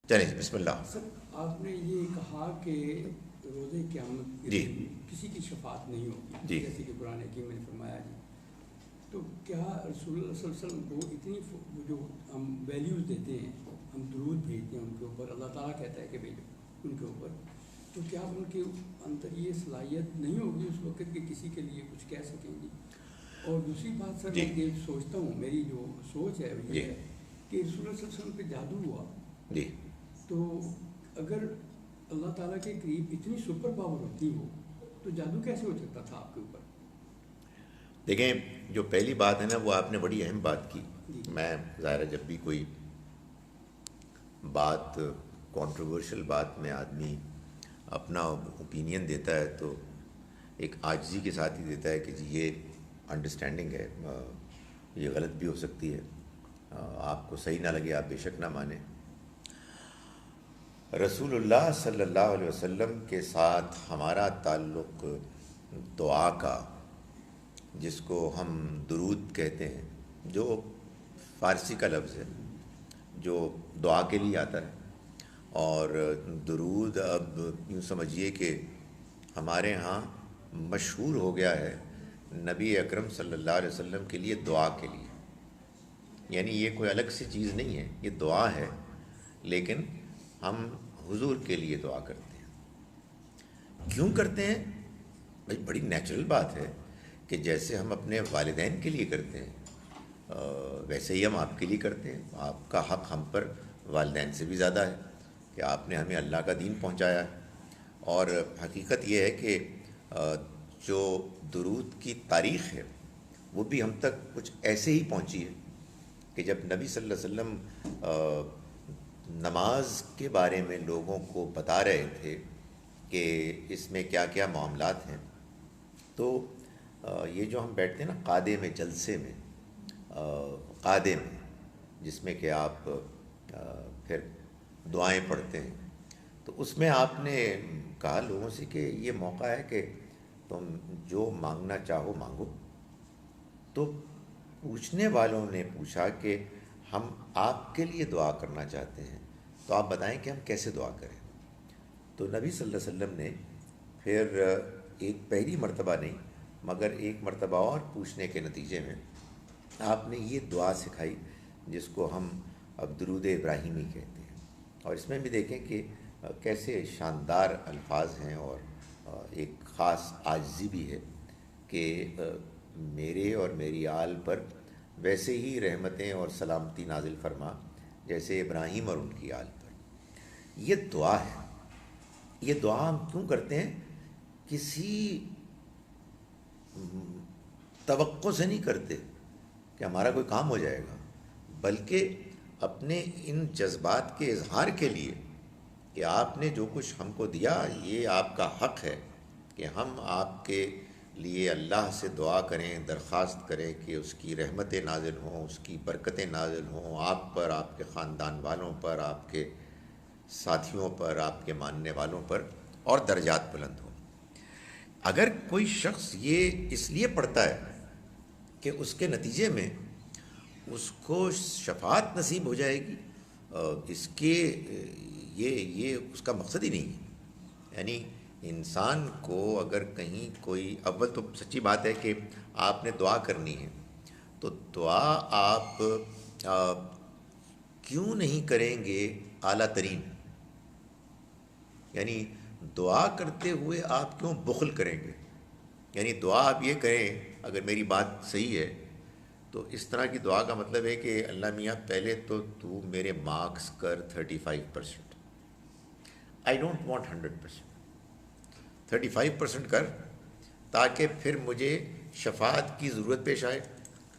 چلیں بسم اللہ. سر آپ نے یہ کہا کہ روزے قیامت کے جی دن کسی کی شفاعت نہیں ہوگی، جی جیسے کہ قرآن حکیم میں نے فرمایا جی. تو کیا رسول اللہ صلی اللہ علیہ وسلم کو اتنی جو ہم ویلیوز دیتے ہیں، ہم درود بھیجتے ہیں ان کے اوپر، اللہ تعالیٰ کہتا ہے کہ بھیجو ان کے اوپر، تو کیا ان کے اندر یہ صلاحیت نہیں ہوگی اس وقت کہ کسی کے لیے کچھ کہہ سکیں گی؟ اور دوسری بات سر، جی میں یہ سوچتا ہوں، میری جو سوچ ہے وہ جی یہ ہے کہ رسول اللہ صلی اللہ علیہ وسلم پہ جادو ہوا، جی تو اگر اللہ تعالیٰ کے قریب اتنی سپر پاور ہوتی ہو تو جادو کیسے ہو سکتا تھا آپ کے اوپر؟ دیکھیں، جو پہلی بات ہے نا وہ آپ نے بڑی اہم بات کی. جی میں ظاہر ہے جب بھی کوئی بات کنٹروورشل بات میں آدمی اپنا اوپینین دیتا ہے تو ایک عاجزی کے ساتھ ہی دیتا ہے کہ جی یہ انڈرسٹینڈنگ ہے، یہ غلط بھی ہو سکتی ہے، آپ کو صحیح نہ لگے آپ بے شک نہ مانیں. رسول اللہ صلی اللہ علیہ وسلم کے ساتھ ہمارا تعلق دعا کا، جس کو ہم درود کہتے ہیں، جو فارسی کا لفظ ہے جو دعا کے لیے آتا ہے. اور درود اب یوں سمجھیے کہ ہمارے ہاں مشہور ہو گیا ہے نبی اکرم صلی اللہ علیہ وسلم کے لیے دعا کے لیے. یعنی یہ کوئی الگ سی چیز نہیں ہے، یہ دعا ہے، لیکن ہم حضور کے لیے دعا کرتے ہیں. کیوں کرتے ہیں بھائی؟ بڑی نیچرل بات ہے کہ جیسے ہم اپنے والدین کے لیے کرتے ہیں ویسے ہی ہم آپ کے لیے کرتے ہیں. آپ کا حق ہم پر والدین سے بھی زیادہ ہے کہ آپ نے ہمیں اللہ کا دین پہنچایا ہے. اور حقیقت یہ ہے کہ جو درود کی تاریخ ہے وہ بھی ہم تک کچھ ایسے ہی پہنچی ہے کہ جب نبی صلی اللہ علیہ وسلم نماز کے بارے میں لوگوں کو بتا رہے تھے کہ اس میں کیا کیا معاملات ہیں، تو یہ جو ہم بیٹھتے ہیں نا قعدے میں، جلسے میں، قعدے میں، جس میں کہ آپ پھر دعائیں پڑھتے ہیں، تو اس میں آپ نے کہا لوگوں سے کہ یہ موقع ہے کہ تم جو مانگنا چاہو مانگو. تو پوچھنے والوں نے پوچھا کہ ہم آپ کے لیے دعا کرنا چاہتے ہیں، تو آپ بتائیں کہ ہم کیسے دعا کریں. تو نبی صلی اللہ علیہ وسلم نے پھر ایک پہلی مرتبہ نہیں مگر ایک مرتبہ اور پوچھنے کے نتیجے میں آپ نے یہ دعا سکھائی جس کو ہم اب درود ابراہیمی کہتے ہیں. اور اس میں بھی دیکھیں کہ کیسے شاندار الفاظ ہیں اور ایک خاص عاجزی بھی ہے کہ میرے اور میری آل پر ویسے ہی رحمتیں اور سلامتی نازل فرما جیسے ابراہیم اور ان کی آل پر. یہ دعا ہے. یہ دعا ہم کیوں کرتے ہیں؟ کسی توقع سے نہیں کرتے کہ ہمارا کوئی کام ہو جائے گا، بلکہ اپنے ان جذبات کے اظہار کے لیے کہ آپ نے جو کچھ ہم کو دیا یہ آپ کا حق ہے کہ ہم آپ کے لیے اللہ سے دعا کریں، درخواست کریں کہ اس کی رحمتیں نازل ہوں، اس کی برکتیں نازل ہوں آپ پر، آپ کے خاندان والوں پر، آپ کے ساتھیوں پر، آپ کے ماننے والوں پر، اور درجات بلند ہوں. اگر کوئی شخص یہ اس لیے پڑھتا ہے کہ اس کے نتیجے میں اس کو شفاعت نصیب ہو جائے گی، اس کے یہ اس کا مقصد ہی نہیں ہے. یعنی انسان کو اگر کہیں کوئی، اول تو سچی بات ہے کہ آپ نے دعا کرنی ہے تو دعا آپ کیوں نہیں کریں گے اعلیٰ ترین؟ یعنی دعا کرتے ہوئے آپ کیوں بخل کریں گے؟ یعنی دعا آپ یہ کریں، اگر میری بات صحیح ہے تو اس طرح کی دعا کا مطلب ہے کہ اللہ میاں پہلے تو میرے مارکس کر 35%، آئی ڈونٹ وانٹ 100%، 35% کر تاکہ پھر مجھے شفاعت کی ضرورت پیش آئے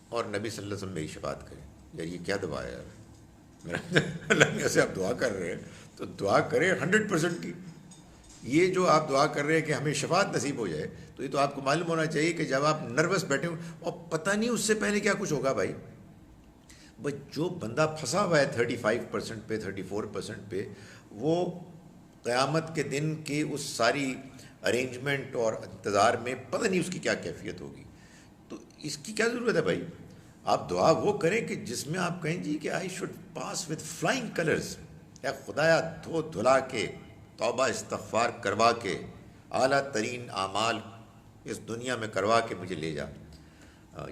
اور نبی صلی اللہ علیہ وسلم میری شفاعت کرے. یار یہ کیا دعا ہے یار؟ میرا اللہ میاں سے آپ دعا کر رہے ہیں تو دعا کریں 100% کی. یہ جو آپ دعا کر رہے ہیں کہ ہمیں شفاعت نصیب ہو جائے، تو یہ تو آپ کو معلوم ہونا چاہیے کہ جب آپ نروس بیٹھے ہوں اور پتہ نہیں اس سے پہلے کیا کچھ ہوگا. بھائی جو بندہ پھنسا ہوا ہے 35% پہ، 34% پہ، وہ قیامت کے دن کی اس ساری ارینجمنٹ اور انتظار میں پتہ نہیں اس کی کیا کیفیت ہوگی. تو اس کی کیا ضرورت ہے بھائی؟ آپ دعا وہ کریں کہ جس میں آپ کہیں جی کہ I should pass with flying colours اے خدایا دھو دھلا کے توبہ استغفار کروا کے اعلیٰ ترین اعمال اس دنیا میں کروا کے مجھے لے جا.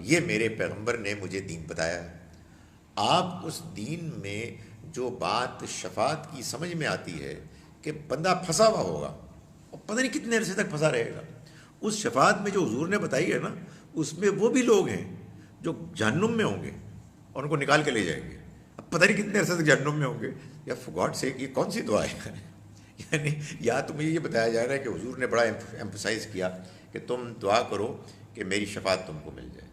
یہ میرے پیغمبر نے مجھے دین بتایا ہے. آپ اس دین میں جو بات شفاعت کی سمجھ میں آتی ہے کہ بندہ پھنسا ہوا ہوگا اور پتہ نہیں کتنے عرصے تک پھنسا رہے گا، اس شفاعت میں جو حضور نے بتائی ہے نا، اس میں وہ بھی لوگ ہیں جو جہنم میں ہوں گے اور ان کو نکال کے لے جائیں گے. اب پتہ نہیں کتنے عرصے تک جہنم میں ہوں گے. یا فار گاڈ سیک یہ کون سی دعا ہے؟ یعنی یا تو مجھے یہ بتایا جا رہا ہے کہ حضور نے بڑا ایمفسائز کیا کہ تم دعا کرو کہ میری شفاعت تم کو مل جائے.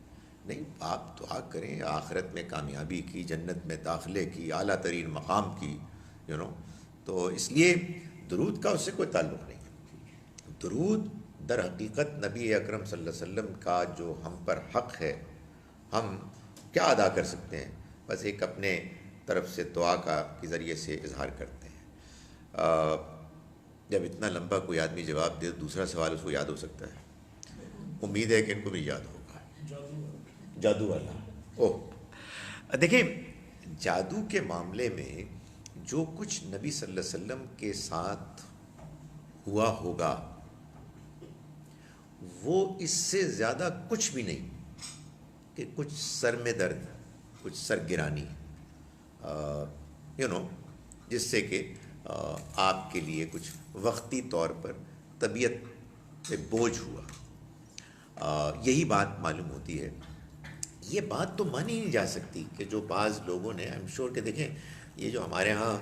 نہیں، آپ دعا کریں آخرت میں کامیابی کی، جنت میں داخلے کی، اعلیٰ ترین مقام کی، تو اس لیے درود کا اس سے کوئی تعلق نہیں. درود در حقیقت نبی اکرم صلی اللہ علیہ وسلم کا جو ہم پر حق ہے، ہم کیا ادا کر سکتے ہیں؟ بس ایک اپنے طرف سے دعا کے ذریعے سے اظہار کرتے ہیں. جب اتنا لمبا کوئی آدمی جواب دے، دوسرا سوال اس کو یاد ہو سکتا ہے. امید ہے کہ ان کو بھی یاد ہوگا. جادو والا دیکھیں، جادو کے معاملے میں جو کچھ نبی صلی اللہ علیہ وسلم کے ساتھ ہوا ہوگا وہ اس سے زیادہ کچھ بھی نہیں کہ کچھ سر میں درد، کچھ سر گرانی، جس سے کہ آپ کے لیے کچھ وقتی طور پر طبیعت پہ بوجھ ہوا. یہی بات معلوم ہوتی ہے. یہ بات تو مانی نہیں جا سکتی کہ جو بعض لوگوں نے، آئی ایم شیور کہ دیکھیں یہ جو ہمارے ہاں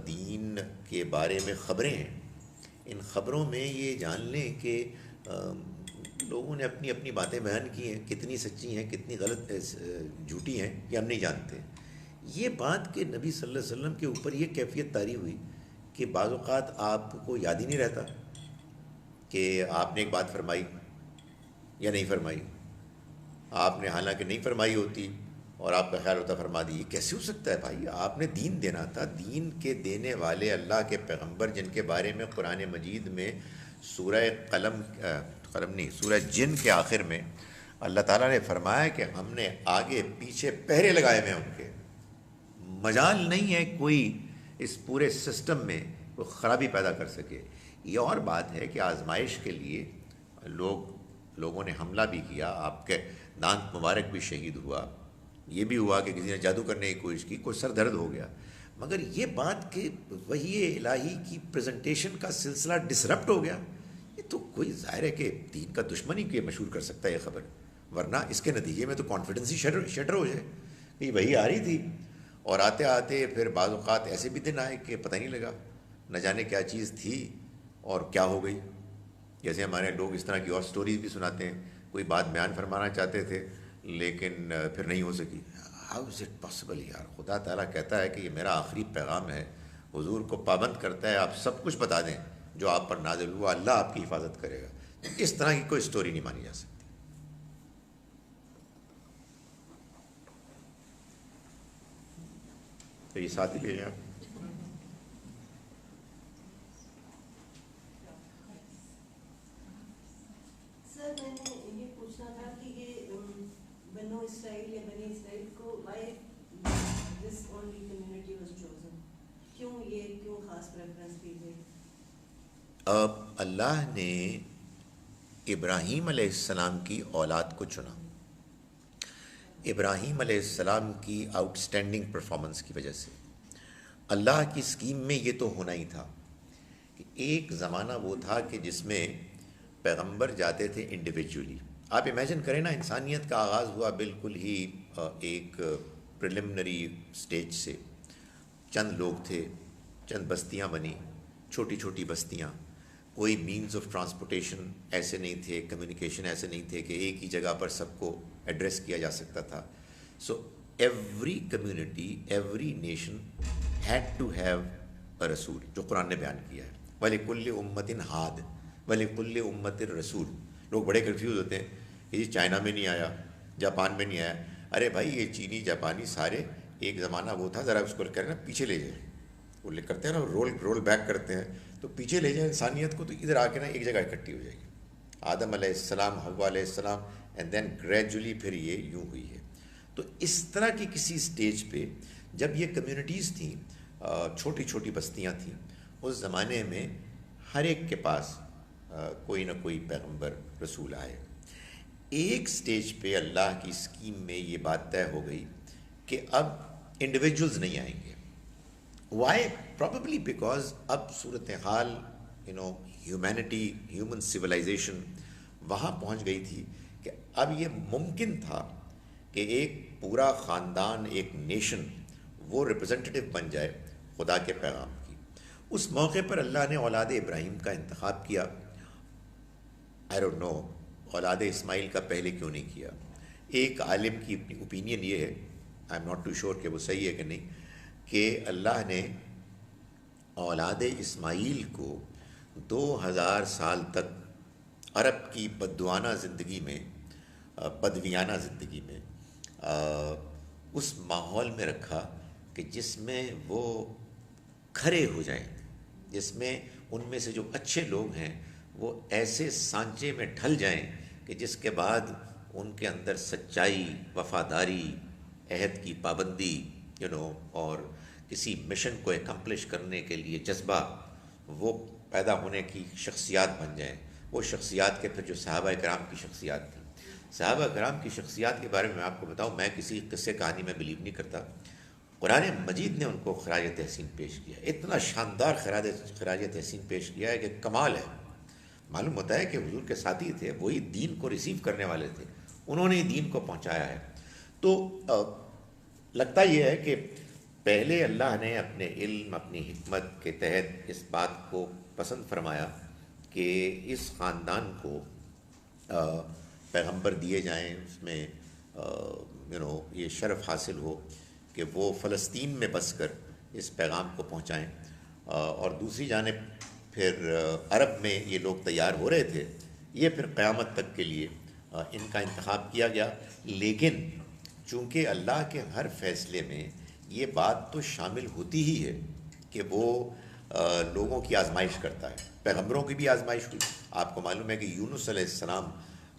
دین کے بارے میں خبریں ہیں، ان خبروں میں یہ جان لیں کہ لوگوں نے اپنی اپنی باتیں بیان کی ہیں، کتنی سچی ہیں کتنی غلط جھوٹی ہیں یہ ہم نہیں جانتے. یہ بات کہ نبی صلی اللہ علیہ وسلم کے اوپر یہ کیفیت طاری ہوئی کہ بعض اوقات آپ کو یاد ہی نہیں رہتا کہ آپ نے ایک بات فرمائی یا نہیں فرمائی. آپ نے حالانکہ نہیں فرمائی ہوتی اور آپ کا خیال ہوتا فرما دی. یہ کیسے ہو سکتا ہے بھائی؟ آپ نے دین دینا تھا. دین کے دینے والے اللہ کے پیغمبر جن کے بارے میں قرآن مجید میں سورہ قلم نہیں، سورہ جن کے آخر میں اللہ تعالیٰ نے فرمایا کہ ہم نے آگے پیچھے پہرے لگائے ہوئے ہیں، ان کے مجال نہیں ہے کوئی اس پورے سسٹم میں کوئی خرابی پیدا کر سکے. یہ اور بات ہے کہ آزمائش کے لیے لوگوں نے حملہ بھی کیا، آپ کے دانت مبارک بھی شہید ہوا، یہ بھی ہوا کہ کسی نے جادو کرنے کی کوشش کی، کوئی سر درد ہو گیا. مگر یہ بات کہ وحی الہی کی پریزنٹیشن کا سلسلہ ڈسرپٹ ہو گیا، یہ تو کوئی ظاہر ہے کہ دین کا دشمن ہی کہ مشہور کر سکتا ہے یہ خبر. ورنہ اس کے نتیجے میں تو کانفیڈنس ہی شٹر ہو جائے کہ یہ وحی آ رہی تھی اور آتے آتے پھر بعض اوقات ایسے بھی دن آئے کہ پتہ نہیں لگا، نہ جانے کیا چیز تھی اور کیا ہو گئی. جیسے ہمارے لوگ اس طرح کی اور سٹوریز بھی سناتے ہیں، کوئی بات بیان فرمانا چاہتے تھے لیکن پھر نہیں ہو سکی. ہاؤ از اٹ پاسبل یار؟ خدا تعالیٰ کہتا ہے کہ یہ میرا آخری پیغام ہے، حضور کو پابند کرتا ہے آپ سب کچھ بتا دیں جو آپ پر نازل ہوا، اللہ آپ کی حفاظت کرے گا. اس طرح کی کوئی سٹوری نہیں مانی جا سکتی. تو یہ ساتھی بھیجیں آپ. سر میں نے یہ پوچھنا تھا کہ یہ بنو اسرائیل یا بنی اسرائیل کو why this only community was chosen, کیوں خاص پریفرنس دی گئی؟ اللہ نے ابراہیم علیہ السلام کی اولاد کو چنا. ابراہیم علیہ السلام کی آؤٹ اسٹینڈنگ پرفارمنس کی وجہ سے. اللہ کی اسکیم میں یہ تو ہونا ہی تھا کہ ایک زمانہ وہ تھا کہ جس میں پیغمبر جاتے تھے انڈیویجولی. آپ امیجن کریں نا، انسانیت کا آغاز ہوا بالکل ہی ایک پریلیمنری سٹیج سے. چند لوگ تھے، چند بستیاں بنی، چھوٹی چھوٹی بستیاں. کوئی مینز آف ٹرانسپورٹیشن ایسے نہیں تھے، کمیونیکیشن ایسے نہیں تھے کہ ایک ہی جگہ پر سب کو ایڈریس کیا جا سکتا تھا. So every community, every nation had to have a رسول، جو قرآن نے بیان کیا ہے. وَلِكُلِّ أُمَّةٍ هَادٍ وَلِكُلِّ أُمَّةٍ رَسُولٌ. لوگ بڑے کنفیوز ہوتے ہیں کہ یہ چائنا میں نہیں آیا، جاپان میں نہیں آیا. ارے بھائی یہ چینی جاپانی سارے ایک زمانہ وہ تھا، ذرا اس کو کرنا پیچھے لے جائیں. وہ لے کرتے ہیں نا، رول بیک کرتے ہیں، تو پیچھے لے جائیں انسانیت کو، تو ادھر آ کے نا ایک جگہ اکٹھی ہو جائے گی. آدم علیہ السلام، حوا علیہ السلام، اینڈ دین گریجولی پھر یہ یوں ہوئی ہے. تو اس طرح کی کسی سٹیج پہ جب یہ کمیونٹیز تھیں چھوٹی چھوٹی بستیاں تھیں. اس زمانے میں ہر ایک کے پاس کوئی نہ کوئی پیغمبر رسول آئے. ایک سٹیج پہ اللہ کی اسکیم میں یہ بات طے ہو گئی کہ اب انڈیویجولز نہیں آئیں گے. وائی؟ پرابیبلی بیکاز اب صورتحال ہیومینٹی، ہیومن سویلائزیشن وہاں پہنچ گئی تھی کہ اب یہ ممکن تھا کہ ایک پورا خاندان، ایک نیشن، وہ ریپرزنٹیٹیو بن جائے خدا کے پیغام کی. اس موقع پر اللہ نے اولاد ابراہیم کا انتخاب کیا. آئی ڈونٹ نو اولاد اسماعیل کا پہلے کیوں نہیں کیا. ایک عالم کی اپنی اوپینین یہ ہے، I am not too sure کہ وہ صحیح ہے کہ نہیں، کہ اللہ نے اولاد اسماعیل کو 2000 سال تک عرب کی بدوانہ زندگی میں، بدویانہ زندگی میں اس ماحول میں رکھا کہ جس میں وہ کھڑے ہو جائیں، جس میں ان میں سے جو اچھے لوگ ہیں وہ ایسے سانچے میں ڈھل جائیں کہ جس کے بعد ان کے اندر سچائی، وفاداری، عہد کی پابندی اور کسی مشن کو اکمپلش کرنے کے لیے جذبہ، وہ پیدا ہونے کی شخصیات بن جائیں. وہ شخصیات کے پھر جو صحابہ کرام کی شخصیات تھیں. صحابہ کرام کی شخصیات کے بارے میں آپ کو بتاؤں، میں کسی قصے کہانی میں بلیو نہیں کرتا. قرآن مجید نے ان کو خراج تحسین پیش کیا. اتنا شاندار خراج تحسین پیش کیا ہے کہ کمال ہے. معلوم ہوتا ہے کہ حضور کے ساتھی تھے، وہی دین کو ریسیو کرنے والے تھے، انہوں نے دین کو پہنچایا ہے. تو لگتا یہ ہے کہ پہلے اللہ نے اپنے علم، اپنی حکمت کے تحت اس بات کو پسند فرمایا کہ اس خاندان کو پیغمبر دیے جائیں، اس میں یہ شرف حاصل ہو کہ وہ فلسطین میں بس کر اس پیغام کو پہنچائیں. اور دوسری جانب پھر عرب میں یہ لوگ تیار ہو رہے تھے. یہ پھر قیامت تک کے لیے ان کا انتخاب کیا گیا. لیکن چونکہ اللہ کے ہر فیصلے میں یہ بات تو شامل ہوتی ہی ہے کہ وہ لوگوں کی آزمائش کرتا ہے. پیغمبروں کی بھی آزمائش ہوئی. آپ کو معلوم ہے کہ یونس علیہ السلام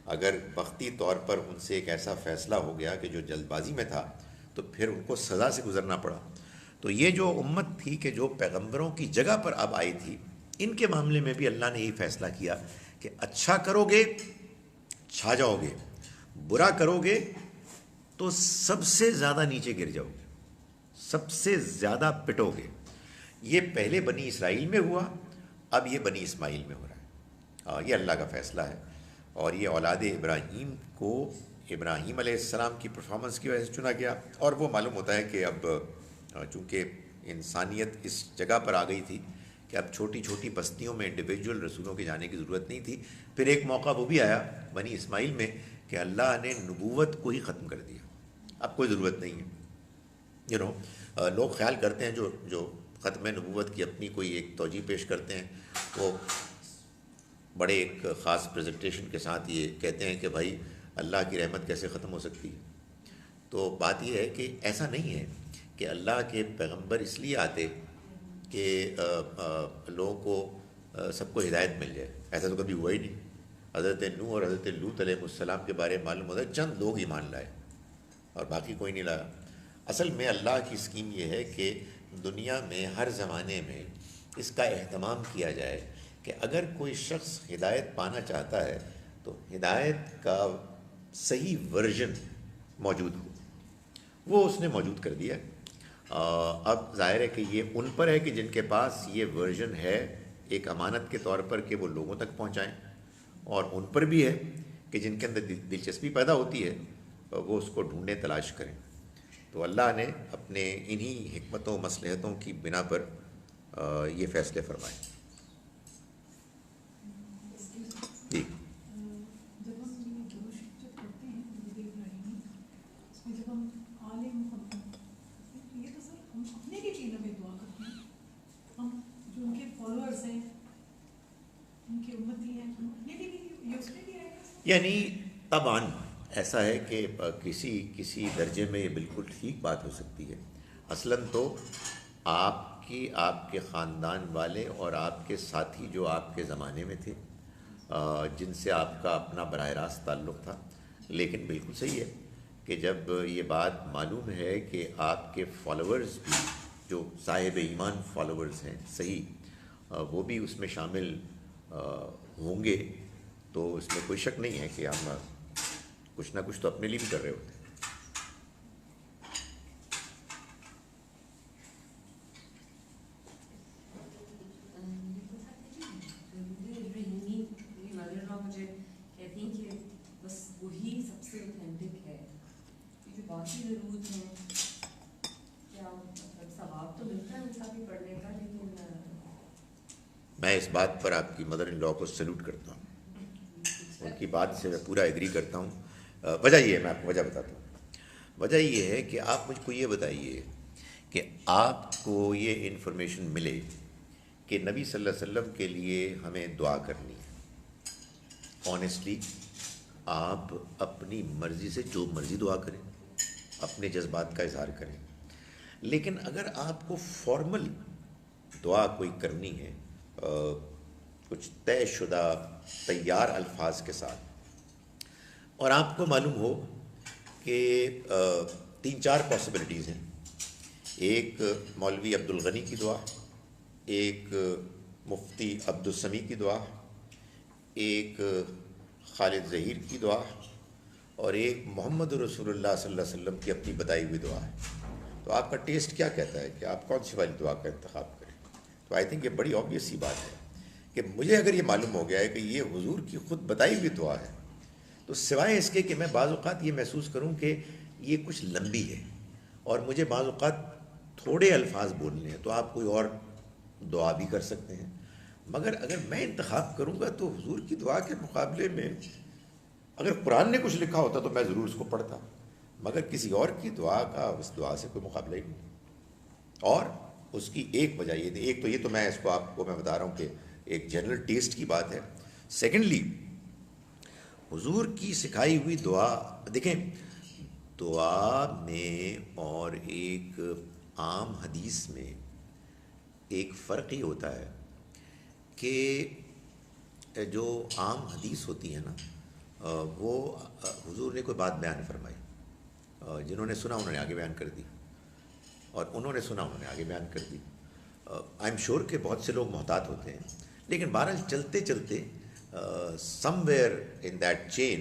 اگر وقتی طور پر ان سے ایک ایسا فیصلہ ہو گیا کہ جو جلد بازی میں تھا، تو پھر ان کو سزا سے گزرنا پڑا. تو یہ جو امت تھی کہ جو پیغمبروں کی جگہ پر اب آئی تھی، ان کے معاملے میں بھی اللہ نے یہی فیصلہ کیا کہ اچھا کرو گے چھا جاؤ گے، برا کرو گے تو سب سے زیادہ نیچے گر جاؤ گے، سب سے زیادہ پٹو گے. یہ پہلے بنی اسرائیل میں ہوا، اب یہ بنی اسماعیل میں ہو رہا ہے. یہ اللہ کا فیصلہ ہے. اور یہ اولاد ابراہیم کو ابراہیم علیہ السلام کی پرفارمنس کی وجہ سے چنا گیا. اور وہ معلوم ہوتا ہے کہ اب چونکہ انسانیت اس جگہ پر آ گئی تھی کہ اب چھوٹی چھوٹی بستیوں میں انڈیویجول رسولوں کے جانے کی ضرورت نہیں تھی. پھر ایک موقع وہ بھی آیا بنی اسماعیل میں کہ اللہ نے نبوت کو ہی ختم کر دیا. اب کوئی ضرورت نہیں ہے. لوگ خیال کرتے ہیں جو ختم نبوت کی اپنی کوئی ایک توجیہ پیش کرتے ہیں، وہ بڑے ایک خاص پریزنٹیشن کے ساتھ یہ کہتے ہیں کہ بھائی اللہ کی رحمت کیسے ختم ہو سکتی ہے. تو بات یہ ہے کہ ایسا نہیں ہے کہ اللہ کے پیغمبر اس لیے آتے کہ لوگوں کو سب کو ہدایت مل جائے. ایسا تو کبھی ہوا ہی نہیں. حضرت نوح اور حضرت لوط علیہ السلام کے بارے میں معلوم ہوتا ہے چند لوگ ایمان لائے اور باقی کوئی نہیں لایا. اصل میں اللہ کی اسکیم یہ ہے کہ دنیا میں ہر زمانے میں اس کا اہتمام کیا جائے کہ اگر کوئی شخص ہدایت پانا چاہتا ہے تو ہدایت کا صحیح ورژن موجود ہو. وہ اس نے موجود کر دیا. اب ظاہر ہے کہ یہ ان پر ہے کہ جن کے پاس یہ ورژن ہے ایک امانت کے طور پر کہ وہ لوگوں تک پہنچائیں، اور ان پر بھی ہے کہ جن کے اندر دلچسپی پیدا ہوتی ہے وہ اس کو ڈھونڈیں، تلاش کریں. تو اللہ نے اپنے انہی حکمتوں مصلحتوں کی بنا پر یہ فیصلے فرمائے. جی یعنی طبعاً ایسا ہے کہ کسی درجے میں یہ بالکل ٹھیک بات ہو سکتی ہے. اصلاً تو آپ کے خاندان والے اور آپ کے ساتھی جو آپ کے زمانے میں تھے، جن سے آپ کا اپنا براہ راست تعلق تھا. لیکن بالکل صحیح ہے کہ جب یہ بات معلوم ہے کہ آپ کے فالوورز بھی جو صاحب ایمان فالوورز ہیں صحیح وہ بھی اس میں شامل ہوں گے تو اس میں کوئی شک نہیں ہے کہ ہم کچھ نہ کچھ تو اپنے لیے بھی کر رہے ہوتے ہیں. مجھے کہتی ہیں کہ بس وہی سب سے اوتھینٹک ہے. جو باقی درود ہیں کیا ثواب تو ملتا ہے ان کا بھی پڑھنے کا, لیکن میں اس بات پر آپ کی مدر ان لا کو سیلوٹ کرتا ہوں, ان کی بات سے میں پورا ایگری کرتا ہوں. وجہ یہ ہے, میں آپ کو وجہ بتاتا ہوں. وجہ یہ ہے کہ آپ مجھ کو یہ بتائیے کہ آپ کو یہ انفارمیشن ملے کہ نبی صلی اللہ علیہ وسلم کے لیے ہمیں دعا کرنی ہے. آنیسٹلی آپ اپنی مرضی سے جو مرضی دعا کریں, اپنے جذبات کا اظہار کریں, لیکن اگر آپ کو فارمل دعا کوئی کرنی ہے کچھ طے شدہ تیار الفاظ کے ساتھ, اور آپ کو معلوم ہو کہ 3-4 پاسبلٹیز ہیں, ایک مولوی عبدالغنی کی دعا, ایک مفتی عبدالسمیع کی دعا, ایک خالد ظہیر کی دعا, اور ایک محمد رسول اللہ صلی اللہ علیہ وسلم کی اپنی بتائی ہوئی دعا ہے, تو آپ کا ٹیسٹ کیا کہتا ہے کہ آپ کون سی والی دعا کا انتخاب کریں؟ تو آئی تھنک یہ بڑی آبویس سی بات ہے کہ مجھے اگر یہ معلوم ہو گیا ہے کہ یہ حضور کی خود بتائی ہوئی دعا ہے, تو سوائے اس کے کہ میں بعض اوقات یہ محسوس کروں کہ یہ کچھ لمبی ہے اور مجھے بعض اوقات تھوڑے الفاظ بولنے ہیں, تو آپ کوئی اور دعا بھی کر سکتے ہیں. مگر اگر میں انتخاب کروں گا تو حضور کی دعا کے مقابلے میں اگر قرآن نے کچھ لکھا ہوتا تو میں ضرور اس کو پڑھتا, مگر کسی اور کی دعا کا اس دعا سے کوئی مقابلہ ہی نہیں. اور اس کی ایک وجہ یہ تھی, ایک تو یہ تو میں اس کو آپ کو میں بتا رہا ہوں کہ ایک جنرل ٹیسٹ کی بات ہے. سیکنڈلی حضور کی سکھائی ہوئی دعا دیکھیں, دعا میں اور ایک عام حدیث میں ایک فرق یہ ہوتا ہے کہ جو عام حدیث ہوتی ہے نا وہ حضور نے کوئی بات بیان فرمائی, جنہوں نے سنا انہوں نے آگے بیان کر دی, اور انہوں نے سنا انہوں نے آگے بیان کر دی. آئی ایم شیور کہ بہت سے لوگ محتاط ہوتے ہیں, لیکن بہرحال چلتے چلتے سم ویئر ان دیٹ چین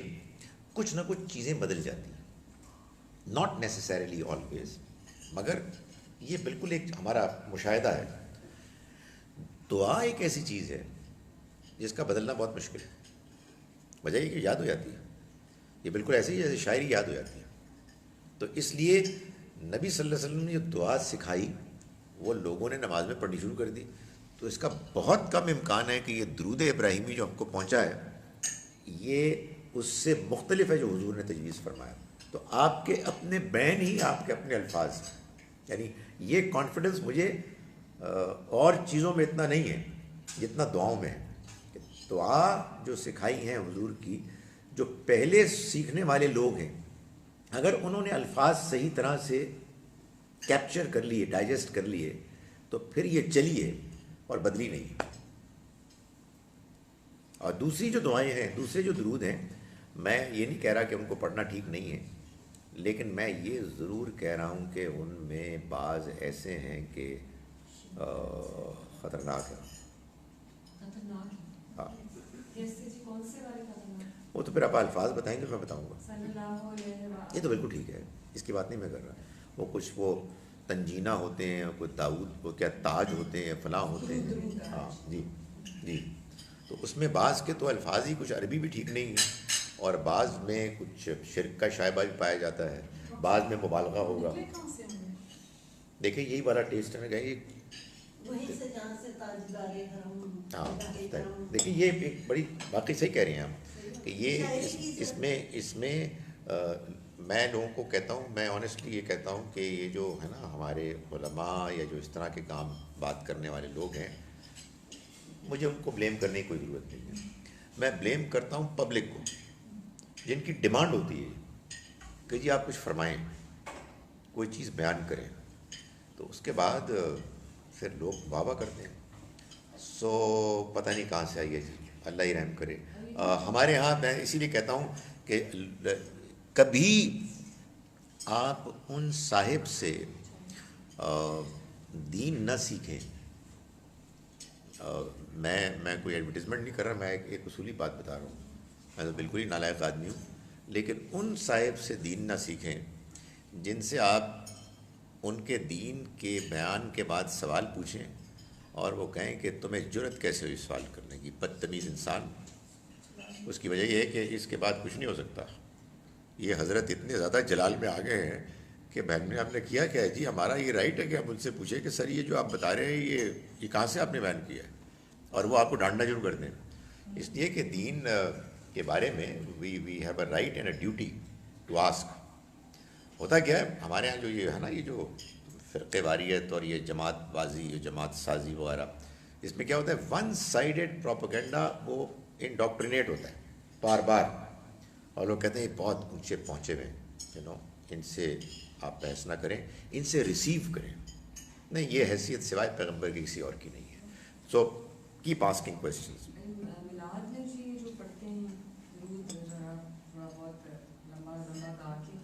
کچھ نہ کچھ چیزیں بدل جاتی ہیں, ناٹ نیسسریلی آلویز, مگر یہ بالکل ایک ہمارا مشاہدہ ہے. دعا ایک ایسی چیز ہے جس کا بدلنا بہت مشکل ہے. وجہ یہ کہ یاد ہو جاتی ہے, یہ بالکل ایسے ہی جیسے شاعری یاد ہو جاتی ہے. تو اس لیے نبی صلی اللہ علیہ وسلم نے جو دعا سکھائی وہ لوگوں نے نماز میں پڑھنی شروع کر دی, تو اس کا بہت کم امکان ہے کہ یہ درود ابراہیمی جو ہم کو پہنچا ہے یہ اس سے مختلف ہے جو حضور نے تجویز فرمایا. تو آپ کے اپنے بین ہی آپ کے اپنے الفاظ, یعنی یہ کانفیڈنس مجھے اور چیزوں میں اتنا نہیں ہے جتنا دعاؤں میں ہے. دعا جو سکھائی ہیں حضور کی, جو پہلے سیکھنے والے لوگ ہیں, اگر انہوں نے الفاظ صحیح طرح سے کیپچر کر لیے, ڈائجسٹ کر لیے, تو پھر یہ چلیے اور بدلی نہیں. اور دوسری جو دعائیں ہیں, دوسرے جو درود ہیں, میں یہ نہیں کہہ رہا کہ ان کو پڑھنا ٹھیک نہیں ہے, لیکن میں یہ ضرور کہہ رہا ہوں کہ ان میں بعض ایسے ہیں کہ خطرناک ہے. ہاں, وہ تو پھر آپ الفاظ بتائیں گے, میں بتاؤں گا. یہ تو بالکل ٹھیک ہے, اس کی بات نہیں میں کر رہا. وہ کچھ وہ تنجینہ ہوتے ہیں, کوئی داؤد وہ کیا تاج ہوتے ہیں, فلاں ہوتے ہیں. ہاں جی جی, تو اس میں بعض کے تو الفاظ ہی کچھ عربی بھی ٹھیک نہیں ہے, اور بعض میں کچھ شرک کا شائبہ بھی پایا جاتا ہے, بعض میں مبالغہ ہوگا. دیکھیں یہی والا ٹیسٹ ہے نا, کہیں ہاں دیکھیں یہ ایک بڑی واقعی صحیح کہہ رہی ہیں آپ کہ یہ اس میں میں لوگوں کو کہتا ہوں, میں آنیسٹلی یہ کہتا ہوں کہ یہ جو ہے نا ہمارے علماء یا جو اس طرح کے کام بات کرنے والے لوگ ہیں, مجھے ان کو بلیم کرنے کی کوئی ضرورت نہیں ہے. میں بلیم کرتا ہوں پبلک کو, جن کی ڈیمانڈ ہوتی ہے کہ جی آپ کچھ فرمائیں, کوئی چیز بیان کریں, تو اس کے بعد پھر لوگ واہ واہ کرتے ہیں. سو پتہ نہیں کہاں سے آئی ہے, اللہ ہی رحم کرے. ہمارے ہاں میں اسی لیے کہتا ہوں کہ کبھی آپ ان صاحب سے دین نہ سیکھیں. میں کوئی ایڈورٹیزمنٹ نہیں کر رہا, میں ایک اصولی بات بتا رہا ہوں. میں تو بالکل ہی نالائق آدمی ہوں, لیکن ان صاحب سے دین نہ سیکھیں جن سے آپ ان کے دین کے بیان کے بعد سوال پوچھیں اور وہ کہیں کہ تمہیں جرت کیسے ہوئی سوال کرنے کی, بدتمیز انسان. اس کی وجہ یہ ہے کہ اس کے بعد کچھ نہیں ہو سکتا. یہ حضرت اتنے زیادہ جلال میں آ گئے ہیں کہ بہن میں آپ نے کیا کیا ہے جی, ہمارا یہ رائٹ ہے کہ ہم ان سے پوچھیں کہ سر یہ جو آپ بتا رہے ہیں یہ کہاں سے آپ نے بیان کیا ہے, اور وہ آپ کو ڈانٹنا شروع کر دیں. اس لیے کہ دین کے بارے میں we have a right and a duty to ask. ہوتا کیا ہے ہمارے ہاں جو یہ ہے نا, یہ جو فرقے واریت اور یہ جماعت بازی, یہ جماعت سازی وغیرہ, اس میں کیا ہوتا ہے ون سائیڈڈ پروپیگنڈا وہ انڈاکٹرینیٹ ہوتا ہے بار بار, اور لوگ کہتے ہیں یہ بہت اونچے پہنچے ہوئے ہیں, ان سے آپ بحث نہ کریں, ان سے ریسیو کریں. نہیں, یہ حیثیت سوائے پیغمبر کی کسی اور کی نہیں ہے. So keep asking questions. میلاد میں جی جو پڑھتے ہیں درود ذرا تھوڑا بہت لمبا لمبا گا کے,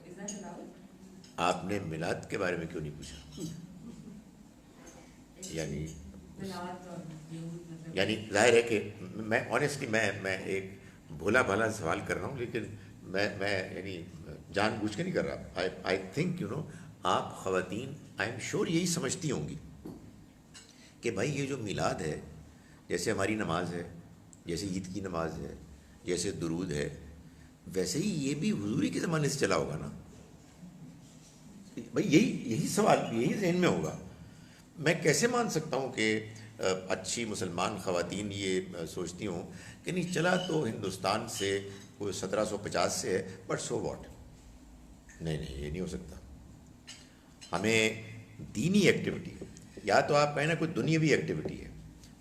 از دیٹ الاؤڈ؟ آپ نے میلاد کے بارے میں کیوں نہیں پوچھا؟ یعنی ظاہر ہے کہ میں آنیسٹلی میں ایک بھولا بھالا سوال کر رہا ہوں, لیکن میں یعنی جان بوجھ کے نہیں کر رہا. آئی تھنک آپ خواتین آئی ایم شیور یہی سمجھتی ہوں گی کہ بھائی یہ جو میلاد ہے, جیسے ہماری نماز ہے, جیسے عید کی نماز ہے, جیسے درود ہے, ویسے ہی یہ بھی حضوری کے زمانے سے چلا ہوگا نا بھائی. یہی سوال یہی ذہن میں ہوگا. میں کیسے مان سکتا ہوں کہ اچھی مسلمان خواتین یہ سوچتی ہوں کہ نہیں چلا تو ہندوستان سے کوئی 1750 سے ہے, بٹ سو واٹ. نہیں, یہ نہیں ہو سکتا. ہمیں دینی ایکٹیویٹی, یا تو آپ کہیں نا کوئی دنیاوی ایکٹیویٹی ہے,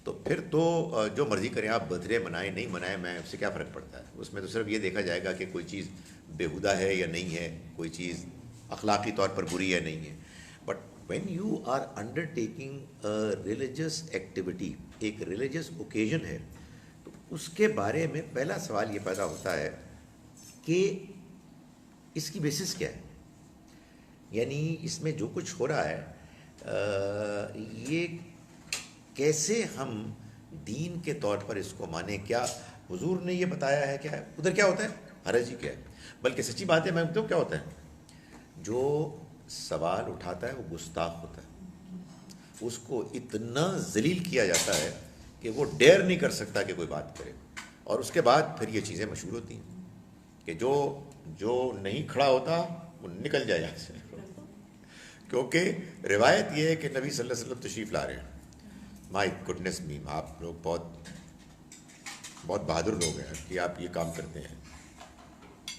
تو پھر تو جو مرضی کریں آپ, برتھ ڈے منائیں نہیں منائیں, میں اس سے کیا فرق پڑتا ہے. اس میں تو صرف یہ دیکھا جائے گا کہ کوئی چیز بیہودہ ہے یا نہیں ہے, کوئی چیز اخلاقی طور پر بری ہے نہیں ہے. But when you are undertaking religious activity, ایک ریلیجس اوکیزن ہے, تو اس کے بارے میں پہلا سوال یہ پیدا ہوتا ہے کہ اس کی بیسس کیا ہے. یعنی اس میں جو کچھ ہو رہا ہے یہ کیسے ہم دین کے طور پر اس کو مانیں. کیا حضور نے یہ بتایا ہے, کیا ہے ادھر, کیا ہوتا ہے حرج ہی کیا ہے. بلکہ سچی بات ہے, میں بتاؤں کیا ہوتا ہے, جو سوال اٹھاتا ہے وہ گستاخ ہوتا ہے. اس کو اتنا ذلیل کیا جاتا ہے کہ وہ ڈیئر نہیں کر سکتا کہ کوئی بات کرے, اور اس کے بعد پھر یہ چیزیں مشہور ہوتی ہیں کہ جو نہیں کھڑا ہوتا وہ نکل جائے یہاں سے. کیونکہ روایت یہ ہے کہ نبی صلی اللہ علیہ وسلم تشریف لا رہے ہیں. مائی گڈنس می, آپ لوگ بہت بہادر لوگ ہیں کہ آپ یہ کام کرتے ہیں.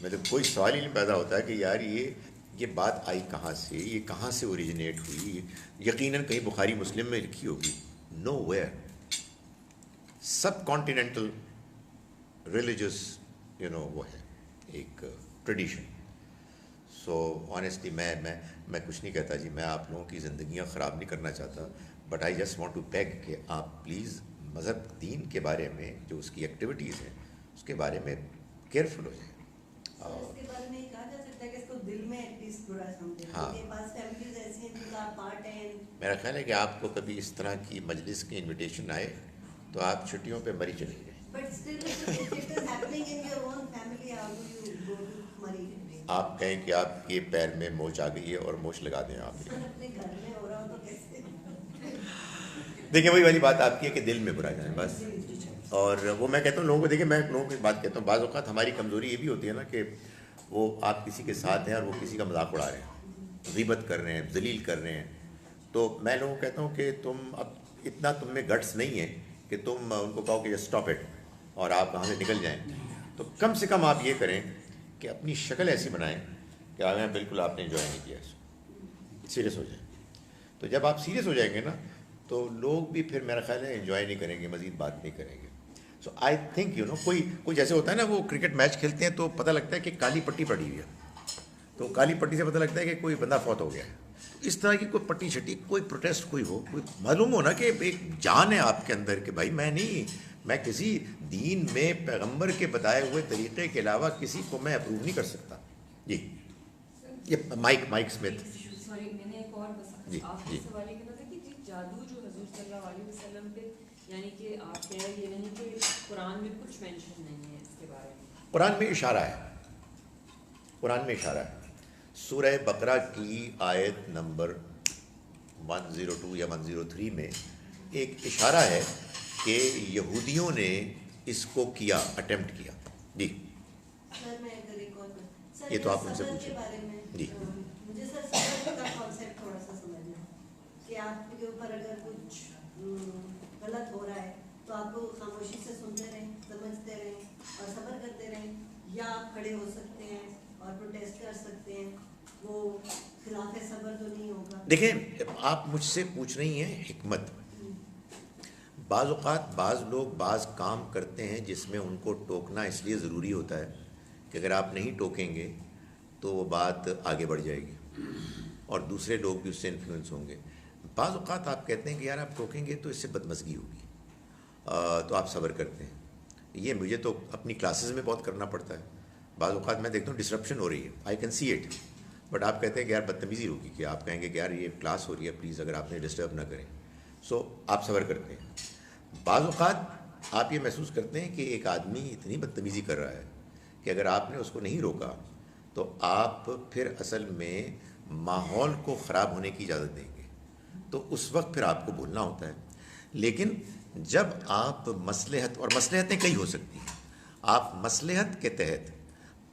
میں تو کوئی سوال ہی نہیں پیدا ہوتا ہے کہ یار یہ بات آئی کہاں سے, یہ کہاں سے اوریجنیٹ ہوئی. یقیناً کہیں بخاری مسلم میں لکھی ہوگی, know where. Sub continental religious وہ ہے ایک ٹریڈیشن. سو آنیسٹلی میں کچھ نہیں کہتا جی, میں آپ لوگوں کی زندگیاں خراب نہیں کرنا چاہتا, but I just want to beg کہ آپ پلیز مذہب دین کے بارے میں جو اس کی ایکٹیویٹیز ہیں اس کے بارے میں کیئرفل ہو جائیں. اس کے بارے میں کہا جا سکتا ہے کہ اس کو دل میں ایٹ لیسٹ برا سمجھیں. ہاں, کے پاس فیملیز ایسی ہیں جن کا پارٹ ہے. میرا خیال ہے کہ آپ کو کبھی اس طرح کی مجلس کی انویٹیشن آئے تو آپ چھٹیوں پہ مری چلیں گے. But still, if it is happening in your own family, how do you go to Mari? آپ کہیں کہ آپ کے پیر میں موچ آ گئی ہے اور موچ لگا دیں آپ. اپنے گھر میں ہو رہا ہو تو کیسے؟ دیکھیں وہی والی بات آپ کی ہے کہ دل میں برا جائیں بس. اور وہ میں کہتا ہوں لوگوں کو, دیکھیں میں لوگوں کی بات کہتا ہوں, بعض اوقات ہماری کمزوری یہ بھی ہوتی ہے نا کہ وہ آپ کسی کے ساتھ ہیں اور وہ کسی کا مذاق اڑا رہے ہیں, غیبت کر رہے ہیں, ذلیل کر رہے ہیں. تو میں لوگوں کو کہتا ہوں کہ تم اب اتنا تم میں گٹس نہیں ہے کہ تم ان کو کہو کہ اسٹاپ اٹ اور آپ وہاں سے نکل جائیں. تو کم سے کم آپ یہ کریں کہ اپنی شکل ایسی بنائیں کہ آگے بالکل آپ نے انجوائے نہیں کیا, سیریس ہو جائیں. تو جب آپ سیریس ہو جائیں گے نا تو لوگ بھی پھر میرا خیال ہے انجوائے نہیں کریں گے, مزید بات نہیں کریں گے. سو آئی تھنک کوئی جیسے ہوتا ہے نا, وہ کرکٹ میچ کھیلتے ہیں تو پتہ لگتا ہے کہ کالی پٹی پڑی ہوئی ہے, تو کالی پٹی سے پتہ لگتا ہے کہ کوئی بندہ فوت ہو گیا ہے. اس طرح کی کوئی پٹی چھٹی, کوئی پروٹیسٹ کوئی ہو, کوئی معلوم ہو نا کہ ایک جان ہے آپ کے اندر کہ بھائی میں کسی دین میں پیغمبر کے بتائے ہوئے طریقے کے علاوہ کسی کو میں اپروو نہیں کر سکتا. جی, یہ مائک اسمتھ. سوری, میں نے ایک اور بس جی آپ جی کے سوال یہ کہنا تھا کہ جی جادو جو حضور صلی اللہ علیہ وسلم پہ، یعنی کہ آپ کہہ رہے یہ نہیں کہ قرآن میں کچھ مینشن نہیں ہے اس کے بارے میں؟ قرآن میں اشارہ ہے، قرآن میں اشارہ ہے. سورہ بقرہ کی آیت نمبر 102 یا 103 میں ایک اشارہ ہے کہ یہودیوں نے اس کو کیا، اٹیمپٹ کیا. جی سر میں اگر ایک اور سر یہ تو آپ ان سے صبر پوچھیں. کے بارے میں جی مجھے سر صبر کا کانسیپٹ تھوڑا سا سمجھنا ہے کہ آپ کے اوپر اگر کچھ غلط ہو رہا ہے تو آپ کو خاموشی سے سنتے رہیں، سمجھتے رہیں اور صبر کرتے رہیں، یا آپ کھڑے ہو سکتے ہیں اور پروٹیسٹ کر سکتے ہیں. وہ خلاف صبر تو نہیں ہوگا. دیکھیں، آپ مجھ سے پوچھ رہی ہیں حکمت. بعض اوقات بعض لوگ بعض کام کرتے ہیں جس میں ان کو ٹوکنا اس لیے ضروری ہوتا ہے کہ اگر آپ نہیں ٹوکیں گے تو وہ بات آگے بڑھ جائے گی اور دوسرے لوگ بھی اس سے انفلوئنس ہوں گے. بعض اوقات آپ کہتے ہیں کہ یار آپ ٹوکیں گے تو اس سے بدمزگی ہوگی، تو آپ صبر کرتے ہیں. یہ مجھے تو اپنی کلاسز میں بہت کرنا پڑتا ہے. بعض اوقات میں دیکھتا ہوں ڈسرپشن ہو رہی ہے، I can see it, but آپ کہتے ہیں کہ یار بدتمیزی ہوگی، کہ آپ کہیں گے کہ یار یہ کلاس ہو رہی ہے، پلیز اگر آپ نے ڈسٹرب نہ کریں. سو آپ صبر کرتے ہیں. بعض اوقات آپ یہ محسوس کرتے ہیں کہ ایک آدمی اتنی بدتمیزی کر رہا ہے کہ اگر آپ نے اس کو نہیں روکا تو آپ پھر اصل میں ماحول کو خراب ہونے کی اجازت دیں گے، تو اس وقت پھر آپ کو بولنا ہوتا ہے. لیکن جب آپ مصلحت، اور مصلحتیں کئی ہو سکتی ہیں، آپ مصلحت کے تحت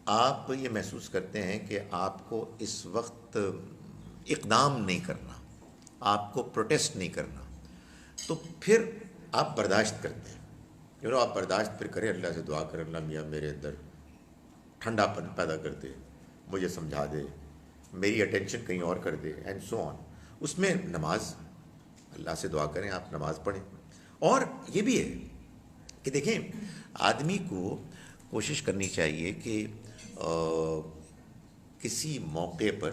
آپ یہ محسوس کرتے ہیں کہ آپ کو اس وقت اقدام نہیں کرنا، آپ کو پروٹیسٹ نہیں کرنا، تو پھر آپ برداشت کرتے ہیں. آپ برداشت پھر کریں، اللہ سے دعا کریں، اللہ میاں میرے اندر ٹھنڈا پن پیدا کر دے، مجھے سمجھا دے، میری اٹینشن کہیں اور کر دے، اینڈ سو آن. اس میں نماز، اللہ سے دعا کریں، آپ نماز پڑھیں. اور یہ بھی ہے کہ دیکھیں، آدمی کو کوشش کرنی چاہیے کہ کسی موقع پر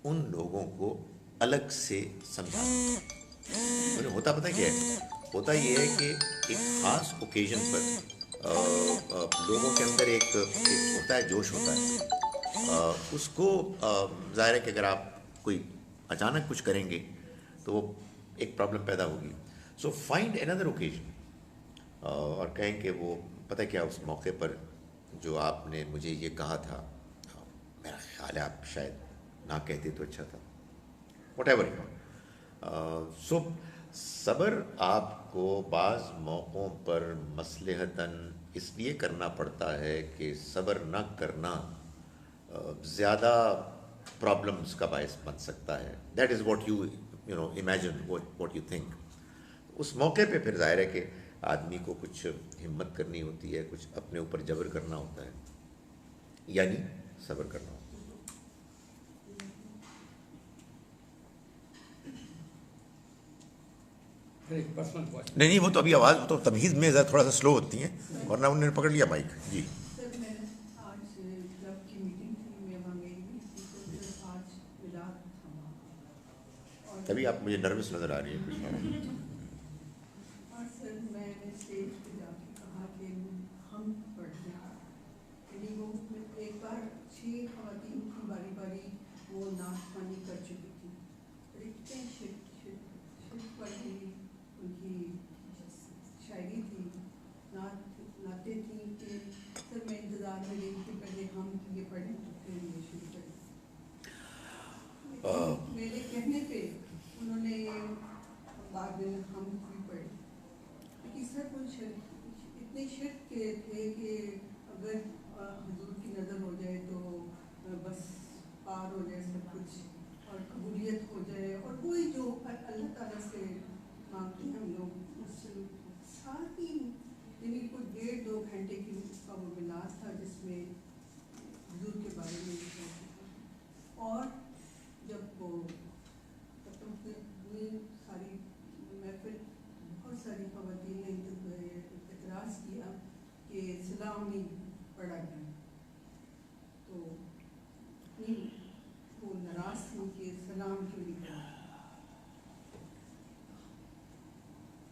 ان لوگوں کو الگ سے سمجھا. ہوتا پتہ کیا ہے؟ ہوتا یہ ہے کہ ایک خاص اوکیزن پر لوگوں کے اندر ایک ہوتا ہے، جوش ہوتا ہے. اس کو ظاہر ہے کہ اگر آپ کوئی اچانک کچھ کریں گے تو وہ ایک پرابلم پیدا ہوگی. سو فائنڈ another اوکیزن، اور کہیں کہ وہ پتہ کیا، اس موقع پر جو آپ نے مجھے یہ کہا تھا، میرا خیال ہے آپ شاید نہ کہتے تو اچھا تھا، واٹ ایور. سو صبر آپ کو بعض موقعوں پر مصلحتاً اس لیے کرنا پڑتا ہے کہ صبر نہ کرنا زیادہ پرابلمس کا باعث بن سکتا ہے. That is what you know imagine, what you think. اس موقع پہ پھر ظاہر ہے کہ آدمی کو کچھ ہمت کرنی ہوتی ہے، کچھ اپنے اوپر جبر کرنا ہوتا ہے، یعنی صبر کرنا ہوتا ہے. ایک پرسنل کوشچن. نہیں وہ تو ابھی آواز تو تمیز میں تھوڑا سا سلو ہوتی ہیں، ورنہ انہوں نے پکڑ لیا مائک. جی سر میں آج جب کی میٹنگ تھی میں وہاں گئی ہوئی تھی، تو سر آج ملاد تھا وہاں، اور تبھی آپ مجھے نروس نظر آ رہی ہیں کچھ. اور سر میں نے اسٹیج پہ جا کے کہا کہ ہم پڑھتے ہیں، یعنی وہ ایک بار 6 خواتین کی باری باری وہ نعت خوانی کر چکی تھی، اور اتنے شرک پڑھی، ان کی شاعری تھی، نعتیں تھیں کہ سر میں انتظار میں رہی کہ پہلے ہم یہ پڑھیں تو پھر یہ شروع کریں. میرے کہنے پہ انہوں نے بعد میں ہم بھی پڑھے، کیونکہ سر وہ اتنے شرک کے تھے کہ اگر حضور کی نظر ہو جائے تو بس پار ہو جائے سب کچھ، اور قبولیت ہو جائے، اور وہی جو اللہ تعالیٰ سے مانگتے ہیں ہم لوگ، اس سے ساری یعنی کچھ 1.5-2 گھنٹے کی کا وہ ملاد تھا جس میں حضور کے بارے میں لکھا تھا. اور جب وہ ختم ہوئی ساری محفل، بہت ساری خواتین نے اعتراض کیا کہ سلام نہیں پڑھا گیا، تو وہ ناراض تھی کہ سلام کیوں نہیں پڑھا.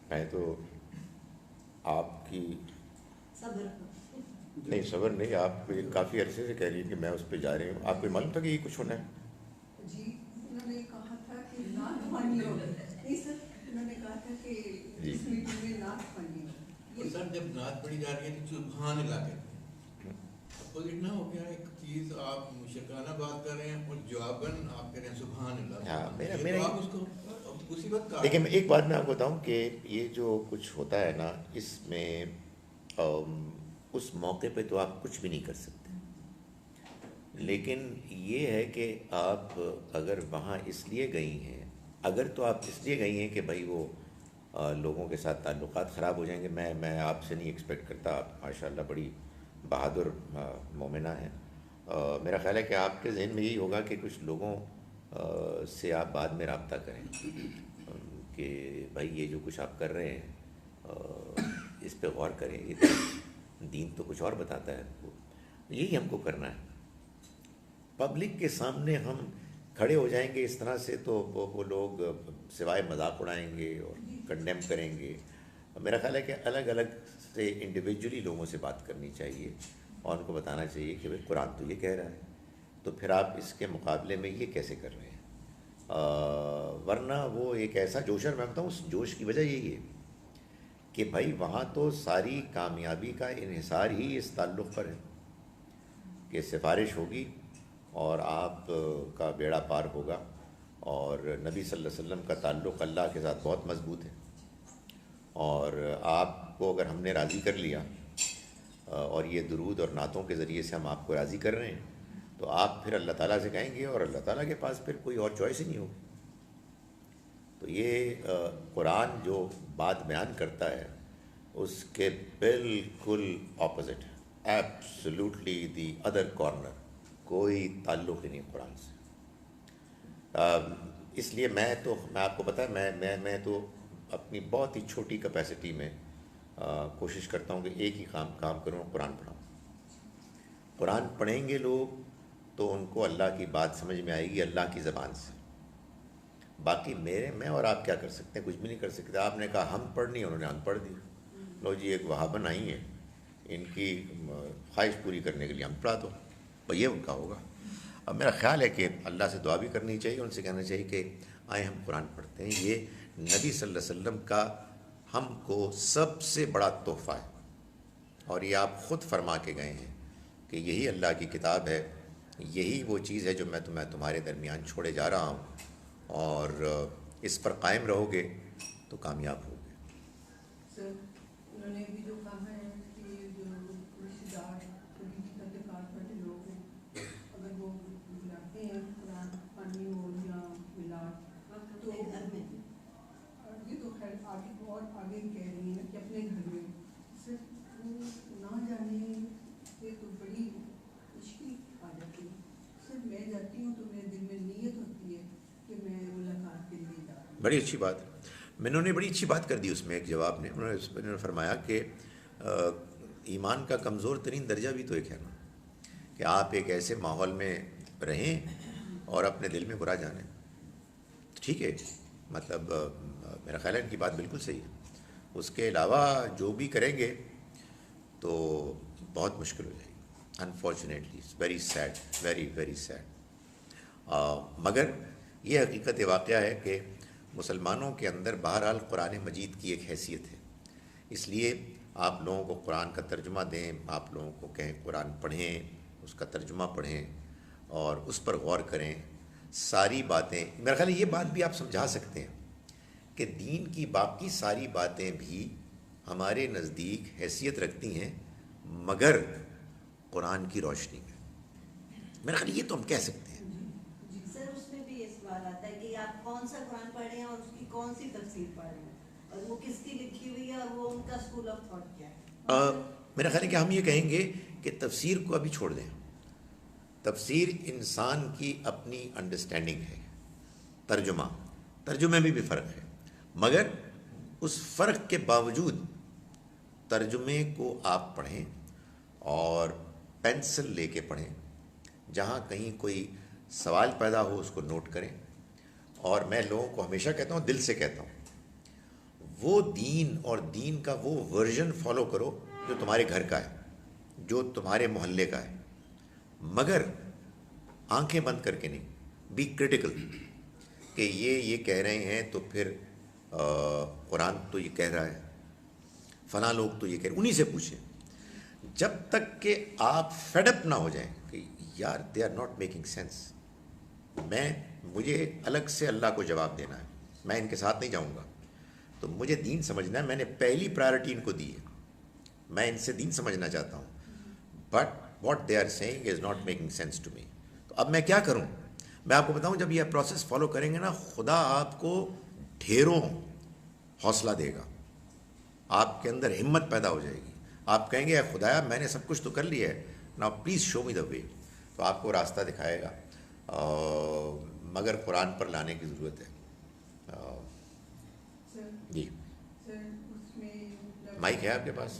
میں تو آپ کی صبر نہیں، صبر نہیں، آپ کافی عرصے سے کہہ رہی ہیں کہ میں اس پہ جا رہی ہوں. آپ کو معلوم تھا کہ یہ کچھ ہونا ہے؟ جی انہوں نے کہا تھا کہ خوانی ہوگی نہیں سر انہوں نے کہا تھا کہ جی. اس میٹنگ میں نعت خوانی ہوگی. یہ سر جب نعت پڑھی جا رہی ہے تو سبحان اللہ کہتے ہیں. اپوزٹ نہ ہو گیا ایک چیز آپ مشرکانہ بات کر رہے ہیں اور جواباً آپ کہہ رہے ہیں سبحان اللہ. ہاں یہ میرا تو آپ اس کو اسی وقت کہا. دیکھیں ایک بات میں آپ کو بتاؤں کہ یہ جو کچھ ہوتا ہے نا اس میں اس موقع پہ تو آپ کچھ بھی نہیں کر سکتے، لیکن یہ ہے کہ آپ اگر وہاں اس لیے گئی ہیں، اگر تو آپ اس لیے گئی ہیں کہ بھائی وہ لوگوں کے ساتھ تعلقات خراب ہو جائیں گے، میں آپ سے نہیں ایکسپیکٹ کرتا، آپ ماشاءاللہ بڑی بہادر مومنہ ہیں. میرا خیال ہے کہ آپ کے ذہن میں یہی ہوگا کہ کچھ لوگوں سے آپ بعد میں رابطہ کریں کہ بھائی یہ جو کچھ آپ کر رہے ہیں اس پہ غور کریں، یہ تو دین تو کچھ اور بتاتا ہے. یہی ہم کو کرنا ہے. پبلک کے سامنے ہم کھڑے ہو جائیں گے اس طرح سے تو وہ لوگ سوائے مذاق اڑائیں گے اور کنڈیم کریں گے. میرا خیال ہے کہ الگ الگ سے انڈیویجولی لوگوں سے بات کرنی چاہیے اور ان کو بتانا چاہیے کہ بھائی قرآن تو یہ کہہ رہا ہے، تو پھر آپ اس کے مقابلے میں یہ کیسے کر رہے ہیں. ورنہ وہ ایک ایسا جوش ہے، میں بتاؤں اس جوش کی وجہ یہی ہے کہ بھائی وہاں تو ساری کامیابی کا انحصار ہی اس تعلق پر ہے کہ سفارش ہوگی اور آپ کا بیڑا پار ہوگا. اور نبی صلی اللہ علیہ وسلم کا تعلق اللہ کے ساتھ بہت مضبوط ہے، اور آپ کو اگر ہم نے راضی کر لیا اور یہ درود اور نعتوں کے ذریعے سے ہم آپ کو راضی کر رہے ہیں تو آپ پھر اللہ تعالیٰ سے کہیں گے اور اللہ تعالیٰ کے پاس پھر کوئی اور چوائس ہی نہیں ہوگی. تو یہ قرآن جو بات بیان کرتا ہے اس کے بالکل اپوزٹ ہے، ایبسلیوٹلی دی ادر کارنر، کوئی تعلق ہی نہیں قرآن سے. اس لیے میں آپ کو پتہ ہے میں تو اپنی بہت ہی چھوٹی کیپیسٹی میں کوشش کرتا ہوں کہ ایک ہی کام کروں، قرآن پڑھاؤں. قرآن پڑھیں گے لوگ تو ان کو اللہ کی بات سمجھ میں آئے گی اللہ کی زبان سے. باقی میں اور آپ کیا کر سکتے ہیں؟ کچھ بھی نہیں کر سکتے. آپ نے کہا ہم پڑھنی، انہوں نے ہم پڑھ دی. لو جی ایک وہابن آئی ہیں، ان کی خواہش پوری کرنے کے لیے ہم پڑھا دو، اور یہ ان کا ہوگا. اب میرا خیال ہے کہ اللہ سے دعا بھی کرنی چاہیے، ان سے کہنا چاہیے کہ آئیں ہم قرآن پڑھتے ہیں. یہ نبی صلی اللہ علیہ وسلم کا ہم کو سب سے بڑا تحفہ ہے، اور یہ آپ خود فرما کے گئے ہیں کہ یہی اللہ کی کتاب ہے، یہی وہ چیز ہے جو میں تمہارے درمیان چھوڑے جا رہا ہوں، اور اس پر قائم رہو گے تو کامیاب ہوگے. سر انہوں نے بھی جو کہا ہے کہ جو رشتہ دار کبھی تعلقات والے لوگ ہیں اگر وہ بلاتے ہیں قرآن پڑھنے ہو یا ملاد تو گھر میں یہ تو خیر آگے اور آگے کہہ رہی ہیں کہ اپنے گھر میں سر وہ نہ جانے یہ تو بڑی مشکل آ جاتی ہے. سر میں جاتی ہوں تو میرے دل میں نیت ہوتی ہے کہ میں ملاقات کے لیے جا رہا ہوں. بڑی اچھی بات. انہوں نے بڑی اچھی بات کر دی اس میں ایک جواب میں. انہوں نے فرمایا کہ ایمان کا کمزور ترین درجہ بھی تو ایک ہے نا کہ آپ ایک ایسے ماحول میں رہیں اور اپنے دل میں برا جانیں. ٹھیک ہے، مطلب میرا خیال ہے ان کی بات بالکل صحیح ہے. اس کے علاوہ جو بھی کریں گے تو بہت مشکل ہو جائے گی. Unfortunately it's very sad, very very sad. مگر یہ حقیقت واقعہ ہے کہ مسلمانوں کے اندر بہرحال قرآن مجید کی ایک حیثیت ہے. اس لیے آپ لوگوں کو قرآن کا ترجمہ دیں، آپ لوگوں کو کہیں قرآن پڑھیں، اس کا ترجمہ پڑھیں اور اس پر غور کریں. ساری باتیں میرا خیال ہے یہ بات بھی آپ سمجھا سکتے ہیں کہ دین کی باقی ساری باتیں بھی ہمارے نزدیک حیثیت رکھتی ہیں مگر قرآن کی روشنی میں. میرا خیال یہ تو ہم کہہ سکتے ہیں. سر اس میں بھی یہ سوال آتا ہے کہ آپ کون سا قرآن پڑھ رہے ہیں اور اس کی کون سی تفسیر پڑھ رہے ہیں، اور وہ کس کی لکھی ہوئی ہے اور وہ ان کا اسکول آف تھاٹ کیا ہے. میرا خیال ہے کہ ہم یہ کہیں گے کہ تفسیر کو ابھی چھوڑ دیں. تفسیر انسان کی اپنی انڈرسٹینڈنگ ہے. ترجمے میں بھی فرق ہے، مگر اس فرق کے باوجود ترجمے کو آپ پڑھیں اور پینسل لے کے پڑھیں. جہاں کہیں کوئی سوال پیدا ہو اس کو نوٹ کریں. اور میں لوگوں کو ہمیشہ کہتا ہوں، دل سے کہتا ہوں، وہ دین اور دین کا وہ ورژن فالو کرو جو تمہارے گھر کا ہے، جو تمہارے محلے کا ہے، مگر آنکھیں بند کر کے نہیں. بی کریٹیکل کہ یہ کہہ رہے ہیں تو پھر قرآن تو یہ کہہ رہا ہے، فلاں لوگ تو یہ کہہ رہے ہیں، انہی سے پوچھیں. جب تک کہ آپ فیڈ اپ نہ ہو جائیں کہ یار they are not making sense, مجھے الگ سے اللہ کو جواب دینا ہے، میں ان کے ساتھ نہیں جاؤں گا. تو مجھے دین سمجھنا ہے، میں نے پہلی پرائرٹی ان کو دی ہے، میں ان سے دین سمجھنا چاہتا ہوں، but what they are saying is not making sense to me. تو اب میں کیا کروں؟ میں آپ کو بتاؤں، جب یہ پروسیس فالو کریں گے نا، خدا آپ کو ڈھیروں حوصلہ دے گا، آپ کے اندر ہمت پیدا ہو جائے گی. آپ کہیں گے اے خدایا میں نے سب کچھ تو کر لیا ہے، نا پلیز شو می دا وے. تو آپ کو راستہ دکھائے گا، مگر قرآن پر لانے کی ضرورت ہے. جی مائک ہے آپ کے پاس؟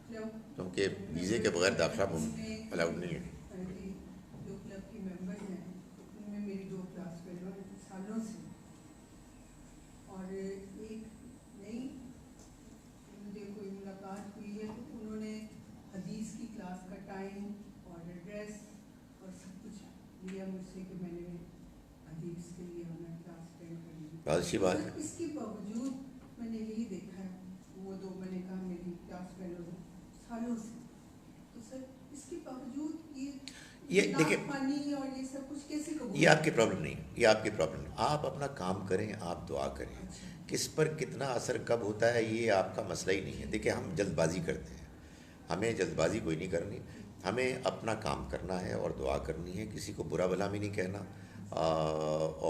کیونکہ ویزے کے بغیر داخلہ الاؤڈ نہیں ہے. جو کلب کے ممبر ہیں ان میں میری 2 کلاس فیلو ہیں سالوں سے، اور ایک نئی مجھے کوئی ملاقات ہوئی ہے تو انہوں نے حدیث کی کلاس کا ٹائم اور ایڈریس اور سب کچھ لیا مجھ سے کہ میں نے حدیث کے لیے ہمیں کلاس اٹینڈ کرنی ہے. بہت اچھی بات ہے. اس کے باوجود میں نے یہی دیکھا ہے، وہ 2 میں نے کہا میری کلاس فیلو ہیں سالوں سے، تو سر اس کے باوجود یہ دیکھیں، پانی اور یہ سب کچھ کیسے قبول؟ یہ آپ کی پرابلم نہیں، یہ آپ کی پرابلم نہیں. آپ اپنا کام کریں، آپ دعا کریں. کس پر کتنا اثر کب ہوتا ہے یہ آپ کا مسئلہ ہی نہیں ہے. دیکھیں ہم جلد بازی کرتے ہیں، ہمیں جلد بازی کوئی نہیں کرنی، ہمیں اپنا کام کرنا ہے اور دعا کرنی ہے. کسی کو برا بھلا بھی نہیں کہنا،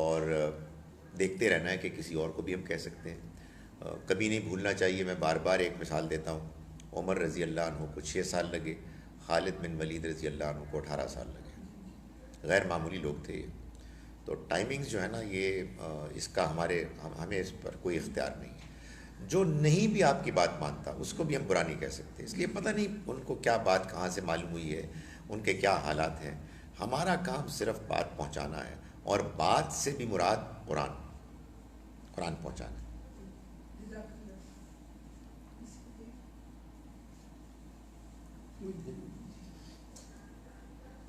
اور دیکھتے رہنا ہے کہ کسی اور کو بھی ہم کہہ سکتے ہیں. کبھی نہیں بھولنا چاہیے. میں بار بار ایک مثال دیتا ہوں، عمر رضی اللہ عنہ کو 6 سال لگے، خالد بن ولید رضی اللہ عنہ کو 18 سال لگے. غیر معمولی لوگ تھے یہ. تو ٹائمنگز جو ہے نا، یہ اس کا ہمیں اس پر کوئی اختیار نہیں ہے. جو نہیں بھی آپ کی بات مانتا اس کو بھی ہم برا نہیں کہہ سکتے، اس لیے پتہ نہیں ان کو کیا بات کہاں سے معلوم ہوئی ہے، ان کے کیا حالات ہیں. ہمارا کام صرف بات پہنچانا ہے، اور بات سے بھی مراد قرآن پہنچانا ہے.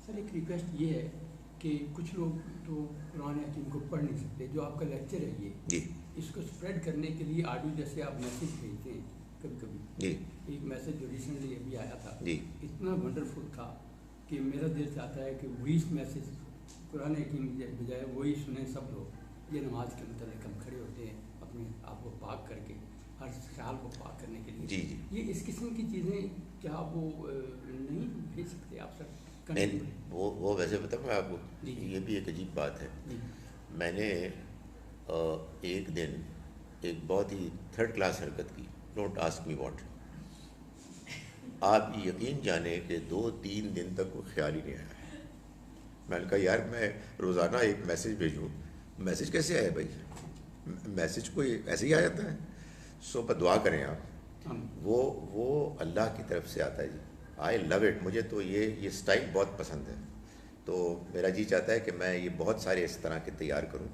سر ایک ریکویسٹ یہ ہے کہ کچھ لوگ تو قرآن حکیم کو پڑھ نہیں سکتے، جو آپ کا لیکچر ہے یہ جی اس کو اسپریڈ کرنے کے لیے آڈیو جیسے آپ میسیج بھیجتے ہیں کبھی کبھی. جی ایک میسیج جو ریسنٹلی ابھی آیا تھا جی اتنا ونڈرفل تھا کہ میرا دل چاہتا ہے کہ وہی میسیج قرآن حکیم کے بجائے وہی سنیں سب لوگ. یہ نماز کے متعلق ہم کھڑے ہوتے ہیں اپنے آپ کو پاک کر کے، ہر خیال کو پاک کرنے کے لیے. جی جی یہ اس قسم کی چیزیں کیا وہ نہیں بھیج سکتے آپ سر؟ وہ ویسے بتاؤں میں آپ کو، جی یہ بھی ایک عجیب بات ہے. جی میں نے ایک دن ایک بہت ہی 3rd کلاس حرکت کی. Don't ask me what. آپ یقین جانیں کہ 2-3 دن تک وہ خیال ہی نہیں آیا. میں نے کہا یار میں روزانہ ایک میسیج بھیجوں، میسیج کیسے آیا بھائی؟ میسیج کوئی ایسے ہی آ جاتا ہے. سو دعا کریں آپ، وہ اللہ کی طرف سے آتا ہے. جی آئی لو اٹ. مجھے تو یہ اسٹائل بہت پسند ہے. تو میرا جی چاہتا ہے کہ میں یہ بہت سارے اس طرح کے تیار کروں.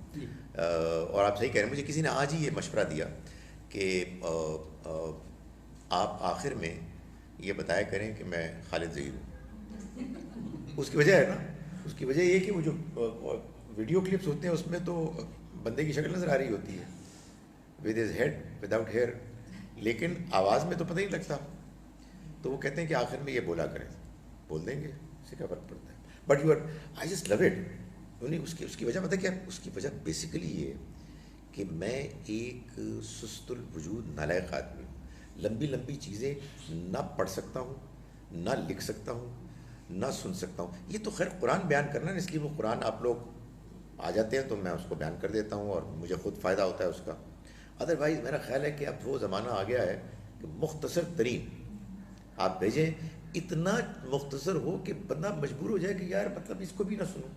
اور آپ صحیح کہہ رہے ہیں، مجھے کسی نے آج ہی یہ مشورہ دیا کہ آپ آخر میں یہ بتایا کریں کہ میں خالد ظہیر ہوں. اس کی وجہ ہے نا، اس کی وجہ یہ کہ وہ جو ویڈیو کلپس ہوتے ہیں اس میں تو بندے کی شکل نظر آ رہی ہوتی ہے، with his head without hair, لیکن آواز میں تو پتہ ہی لگتا. تو وہ کہتے ہیں کہ آخر میں یہ بولا کریں. بول دیں گے، اس سے کیا فرق پڑتا ہے. But you are I just love it. اس کی وجہ پتہ کیا؟ اس کی وجہ بیسیکلی یہ کہ میں ایک سست الوجود نالائق آدمی ہوں. لمبی لمبی چیزیں نہ پڑھ سکتا ہوں، نہ لکھ سکتا ہوں، نہ سن سکتا ہوں. یہ تو خیر قرآن بیان کرنا ہے، اس لیے وہ قرآن آپ لوگ آ جاتے ہیں تو میں اس کو بیان کر دیتا ہوں اور مجھے خود فائدہ ہوتا ہے اس کا. ادروائز میرا خیال ہے کہ اب وہ زمانہ آ گیا ہے کہ مختصر ترین آپ بھیجیں، اتنا مختصر ہو کہ بندہ مجبور ہو جائے کہ یار مطلب اس کو بھی نہ سنوں.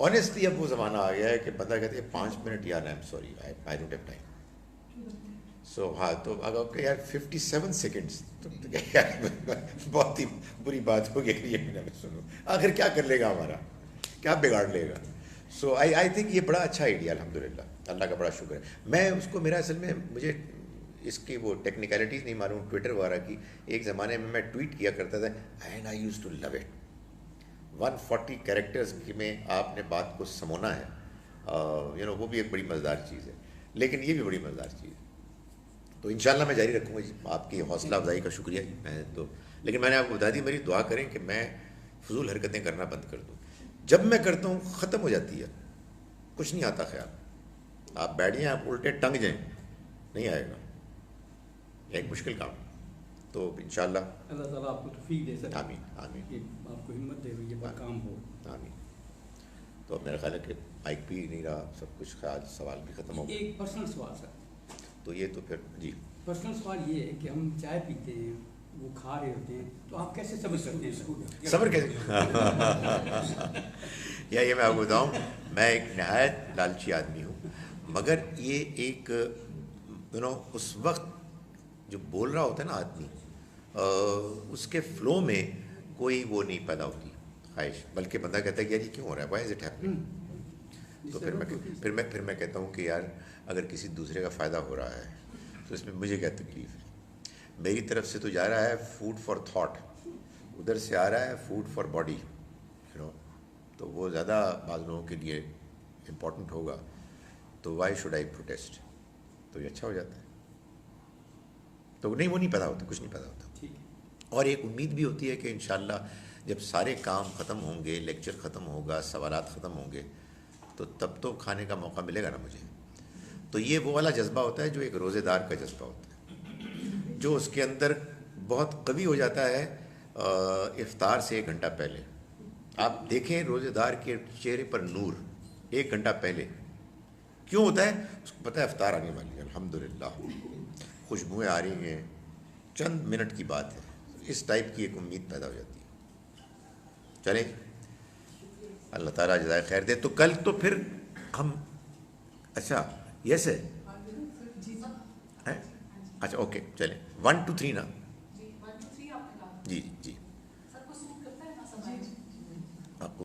آنیسٹلی اب وہ زمانہ آ گیا ہے کہ بندہ کہتے ہیں 5 منٹ یار I am sorry I don't have time. So ہاں تو اگر کہ یار 57 سیکنڈس تو بہت ہی بری بات ہوگی کہ یہ میں سنوں. آخر کیا کر لے گا ہمارا، کیا بگاڑ لے گا. سو آئی تھنک یہ بڑا اچھا آئیڈیا، الحمدللہ اللہ کا بڑا شکر ہے. میں اس کو میرا اصل میں مجھے اس کی وہ ٹیکنیکلٹیز نہیں معلوم ٹویٹر وغیرہ کی. ایک زمانے میں ٹویٹ کیا کرتا تھا and I used to love it. 140 characters میں آپ نے بات کو سمونا ہے وہ بھی ایک بڑی مزیدار چیز ہے، لیکن یہ بھی بڑی مزیدار چیز ہے. تو انشاءاللہ میں جاری رکھوں گا جی. آپ کی حوصلہ افزائی کا شکریہ جی. لیکن میں نے آپ کو بتا دی، میری دعا کریں کہ میں فضول حرکتیں کرنا بند کر دوں. جب میں کرتا ہوں ختم ہو جاتی ہے، کچھ نہیں آتا خیال. آپ بیٹھ جائیں، آپ الٹے ٹنگ جائیں، نہیں آئے گا. ایک مشکل کام. تو انشاءاللہ اللہ تعالیٰ آپ کو توفیق دے سکے. آمین آمین کہ آپ کو ہمت دے یہ بڑا کام ہو. آمین. تو اب میرا خیال ہے کہ مائک بھی نہیں رہا، سب کچھ خیال سوال بھی ختم ہو گیا. ایک پرسنل سوال سر. تو یہ تو پھر جی پرسنل سوال یہ ہے کہ ہم چائے پیتے ہیں، وہ کھا رہے ہوتے ہیں، تو آپ کیسے صبر کرتے ہیں؟ صبر کیسے یہ میں آپ کو بتاؤں، میں ایک نہایت لالچی آدمی ہوں، مگر یہ ایک اس وقت جو بول رہا ہوتا ہے نا آدمی، اس کے فلو میں کوئی وہ نہیں پیدا ہوتی خواہش، بلکہ بندہ کہتا ہے کہ یار یہ کیوں ہو رہا ہے، وائی از اٹ ہیپننگ. تو پھر میں کہتا ہوں کہ یار اگر کسی دوسرے کا فائدہ ہو رہا ہے تو اس میں مجھے کیا تکلیف ہے. میری طرف سے تو جا رہا ہے فوڈ فار تھاٹ، ادھر سے آ رہا ہے فوڈ فار باڈی، تو وہ زیادہ بعض لوگوں کے لیے امپورٹنٹ ہوگا. تو وائی شوڈ آئی پروٹیسٹ. تو یہ اچھا ہو جاتا ہے. تو نہیں، وہ نہیں پیدا ہوتا، کچھ نہیں پیدا ہوتا. اور ایک امید بھی ہوتی ہے کہ انشاءاللہ جب سارے کام ختم ہوں گے، لیکچر ختم ہوگا، سوالات ختم ہوں گے، تو تب تو کھانے کا موقع ملے گا نا مجھے. تو یہ وہ والا جذبہ ہوتا ہے جو ایک روزے دار کا جذبہ ہوتا ہے، جو اس کے اندر بہت قوی ہو جاتا ہے افطار سے 1 گھنٹہ پہلے. آپ دیکھیں روزے دار کے چہرے پر نور 1 گھنٹہ پہلے کیوں ہوتا ہے؟ اس کو پتہ ہے افطار آنے والی ہے، الحمدللہ خوشبوئیں آ رہی ہیں، چند منٹ کی بات ہے. اس ٹائپ کی ایک امید پیدا ہو جاتی ہے. چلیں اللہ تعالیٰ جزائے خیر دے. تو کل تو پھر ہم اچھا یس ہے اچھا اوکے چلیں 1 2 3 نا. جی جی